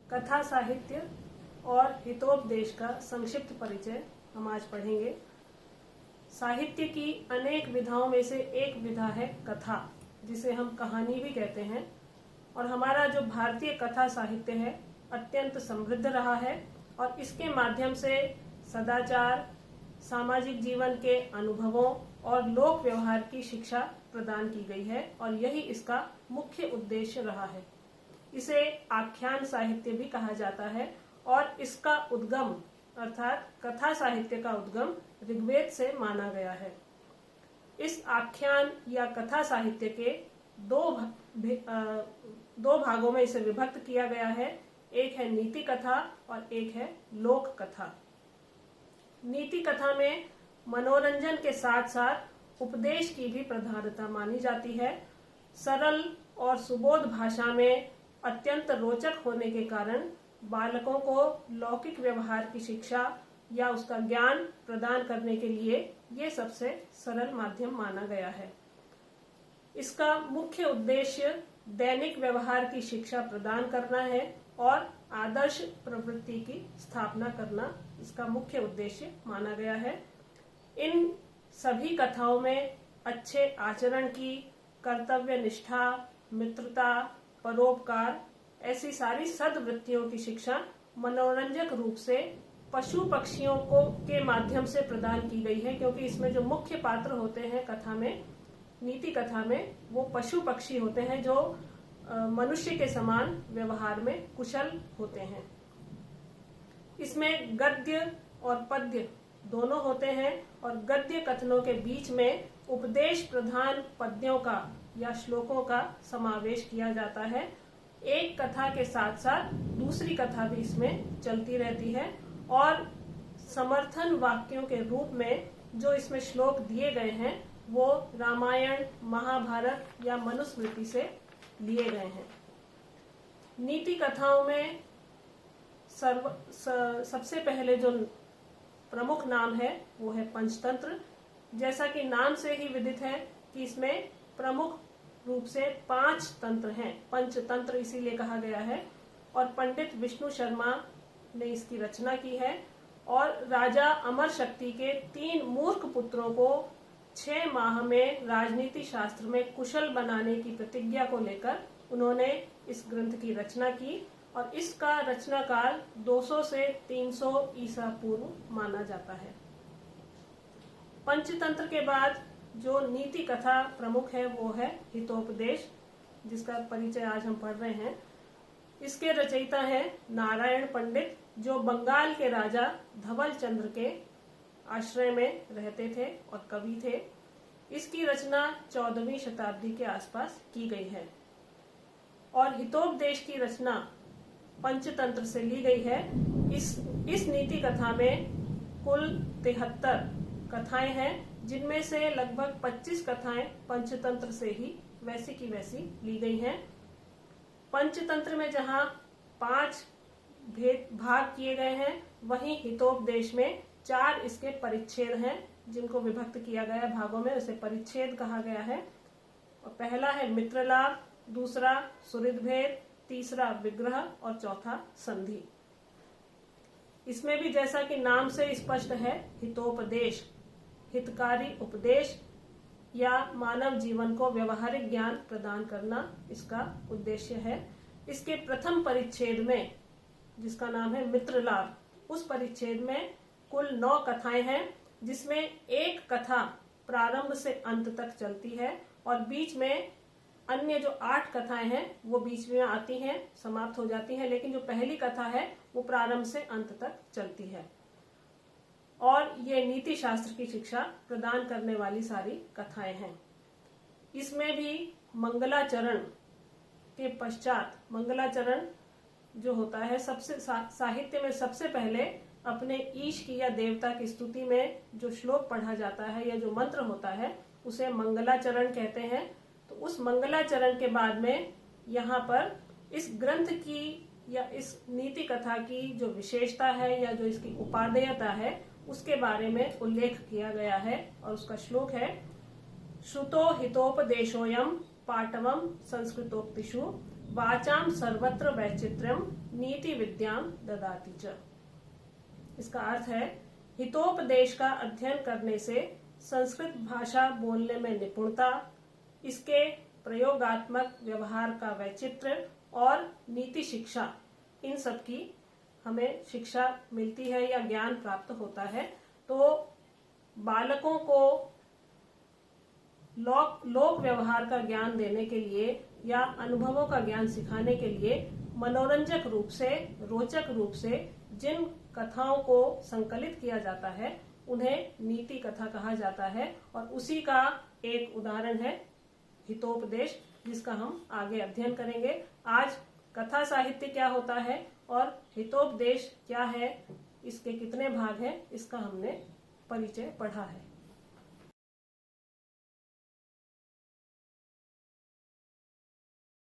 कथा साहित्य और हितोपदेश का संक्षिप्त परिचय हम आज पढ़ेंगे। साहित्य की अनेक विधाओं में से एक विधा है कथा, जिसे हम कहानी भी कहते हैं। और हमारा जो भारतीय कथा साहित्य है अत्यंत समृद्ध रहा है और इसके माध्यम से सदाचार, सामाजिक जीवन के अनुभवों और लोक व्यवहार की शिक्षा प्रदान की गई है और यही इसका मुख्य उद्देश्य रहा है। इसे आख्यान साहित्य भी कहा जाता है और इसका उद्गम अर्थात कथा साहित्य का उद्गम ऋग्वेद से माना गया है। इस आख्यान या कथा साहित्य के दो भागों में इसे विभक्त किया गया है। एक है नीति कथा और एक है लोक कथा। नीति कथा में मनोरंजन के साथ साथ उपदेश की भी प्रधानता मानी जाती है। सरल और सुबोध भाषा में अत्यंत रोचक होने के कारण बालकों को लौकिक व्यवहार की शिक्षा या उसका ज्ञान प्रदान करने के लिए ये सबसे सरल माध्यम माना गया है। इसका मुख्य उद्देश्य दैनिक व्यवहार की शिक्षा प्रदान करना है और आदर्श प्रवृत्ति की स्थापना करना इसका मुख्य उद्देश्य माना गया है। इन सभी कथाओं में अच्छे आचरण की, कर्तव्य निष्ठा, मित्रता, परोपकार ऐसी सारी सद्वृत्तियों की शिक्षा मनोरंजक रूप से पशु पक्षियों के माध्यम से प्रदान की गई है, क्योंकि इसमें जो मुख्य पात्र होते हैं कथा में, नीति कथा में, वो पशु पक्षी होते हैं जो मनुष्य के समान व्यवहार में कुशल होते हैं। इसमें गद्य और पद्य दोनों होते हैं और गद्य कथनों के बीच में उपदेश प्रधान पद्यों का या श्लोकों का समावेश किया जाता है। एक कथा के साथ साथ दूसरी कथा भी इसमें चलती रहती है और समर्थन वाक्यों के रूप में जो इसमें श्लोक दिए गए हैं वो रामायण, महाभारत या मनुस्मृति से लिए गए हैं। नीति कथाओं में सबसे पहले जो प्रमुख नाम है वो है पंचतंत्र। जैसा कि नाम से ही विदित है कि इसमें प्रमुख रूप से 5 तंत्र हैं। पंचतंत्र इसीलिए कहा गया है और पंडित विष्णु शर्मा ने इसकी रचना की है। और राजा अमर शक्ति के 3 मूर्ख पुत्रों को 6 माह में राजनीति शास्त्र में कुशल बनाने की प्रतिज्ञा को लेकर उन्होंने इस ग्रंथ की रचना की और इसका रचना काल 200 से 300 ईसा पूर्व माना जाता है। पंचतंत्र के बाद जो नीति कथा प्रमुख है वो है हितोपदेश, जिसका परिचय आज हम पढ़ रहे हैं। इसके रचयिता हैं नारायण पंडित, जो बंगाल के राजा धवल चंद्र के आश्रय में रहते थे और कवि थे। इसकी रचना 14वीं शताब्दी के आसपास की गई है और हितोपदेश की रचना पंचतंत्र से ली गई है। इस नीति कथा में कुल 73 कथाएं हैं, जिनमें से लगभग 25 कथाएं पंचतंत्र से ही वैसी की वैसी ली गई हैं। पंचतंत्र में जहां 5 भाग किए गए हैं, वहीं हितोपदेश में 4 इसके परिच्छेद हैं, जिनको विभक्त किया गया है भागों में, उसे परिच्छेद कहा गया है। और पहला है मित्रलाभ, दूसरा सुहृदभेद, तीसरा विग्रह और चौथा संधि। इसमें भी जैसा कि नाम से स्पष्ट है, हितोपदेश हितकारी उपदेश या मानव जीवन को व्यवहारिक ज्ञान प्रदान करना इसका उद्देश्य है। इसके प्रथम परिच्छेद में, जिसका नाम है मित्रलाभ, उस परिच्छेद में कुल 9 कथाएं हैं, जिसमें एक कथा प्रारंभ से अंत तक चलती है और बीच में अन्य जो 8 कथाएं हैं वो बीच में आती हैं, समाप्त हो जाती हैं, लेकिन जो पहली कथा है वो प्रारंभ से अंत तक चलती है। और ये नीति शास्त्र की शिक्षा प्रदान करने वाली सारी कथाएं हैं। इसमें भी मंगलाचरण के पश्चात, मंगलाचरण जो होता है सबसे साहित्य में सबसे पहले अपने ईश की या देवता की स्तुति में जो श्लोक पढ़ा जाता है या जो मंत्र होता है उसे मंगलाचरण कहते हैं। तो उस मंगलाचरण के बाद में यहाँ पर इस ग्रंथ की या इस नीति कथा की जो विशेषता है या जो इसकी उपादेयता है उसके बारे में उल्लेख किया गया है और उसका श्लोक है, श्रुतो हितोपदेशोयम पाटवम संस्कृतोक्तिषु वाचाम सर्वत्र वैचित्र्यम नीति विद्याम ददाति च। इसका अर्थ है हितोपदेश का अध्ययन करने से संस्कृत भाषा बोलने में निपुणता, इसके प्रयोगात्मक व्यवहार का वैचित्र्य और नीति शिक्षा, इन सब की हमें शिक्षा मिलती है या ज्ञान प्राप्त होता है। तो बालकों को लोक व्यवहार का ज्ञान देने के लिए या अनुभवों का ज्ञान सिखाने के लिए मनोरंजक रूप से, रोचक रूप से जिन कथाओं को संकलित किया जाता है उन्हें नीति कथा कहा जाता है। और उसी का एक उदाहरण है हितोपदेश, जिसका हम आगे अध्ययन करेंगे। आज कथा साहित्य क्या होता है और हितोपदेश क्या है, इसके कितने भाग हैं, इसका हमने परिचय पढ़ा है।